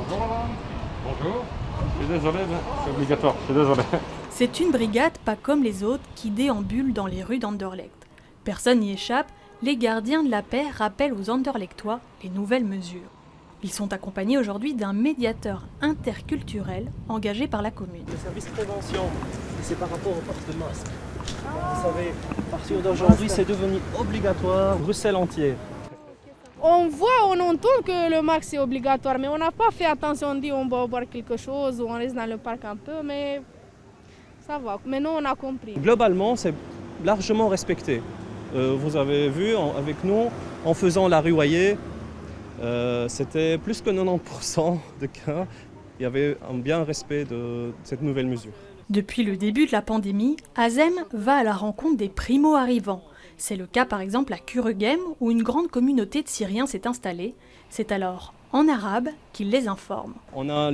Bonjour madame. Bonjour. Je suis désolé, c'est obligatoire, je suis désolé. C'est une brigade pas comme les autres qui déambule dans les rues d'Anderlecht. Personne n'y échappe, les gardiens de la paix rappellent aux Anderlechtois les nouvelles mesures. Ils sont accompagnés aujourd'hui d'un médiateur interculturel engagé par la commune. Le service de prévention, c'est par rapport au port de masque. Vous savez, à partir d'aujourd'hui, c'est devenu obligatoire, Bruxelles entière. On voit, on entend que le masque est obligatoire, mais on n'a pas fait attention, on dit on va boire quelque chose ou on reste dans le parc un peu, mais ça va. Maintenant, on a compris. Globalement, c'est largement respecté. Vous avez vu, avec nous, en faisant la rue Hoyer, c'était plus que 90% de cas. Il y avait un bien respect de cette nouvelle mesure. Depuis le début de la pandémie, Azem va à la rencontre des primo-arrivants. C'est le cas par exemple à Kuregem où une grande communauté de Syriens s'est installée. C'est alors en arabe qu'il les informe. On a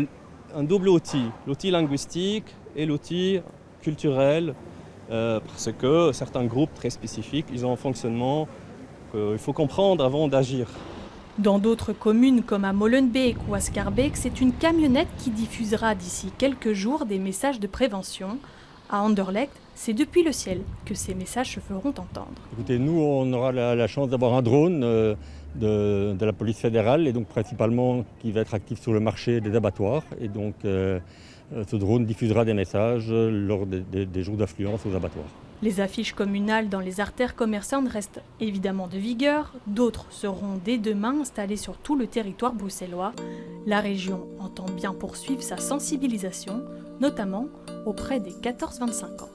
un double outil, l'outil linguistique et l'outil culturel, parce que certains groupes très spécifiques, ils ont un fonctionnement qu'il faut comprendre avant d'agir. Dans d'autres communes comme à Molenbeek ou à Schaerbeek, c'est une camionnette qui diffusera d'ici quelques jours des messages de prévention. À Anderlecht, c'est depuis le ciel que ces messages se feront entendre. Écoutez, nous, on aura la chance d'avoir un drone de la police fédérale, et donc principalement qui va être actif sur le marché des abattoirs. Et donc, ce drone diffusera des messages lors des jours d'affluence aux abattoirs. Les affiches communales dans les artères commerçantes restent évidemment de vigueur. D'autres seront dès demain installées sur tout le territoire bruxellois. La région entend bien poursuivre sa sensibilisation, notamment auprès des 14-25 ans.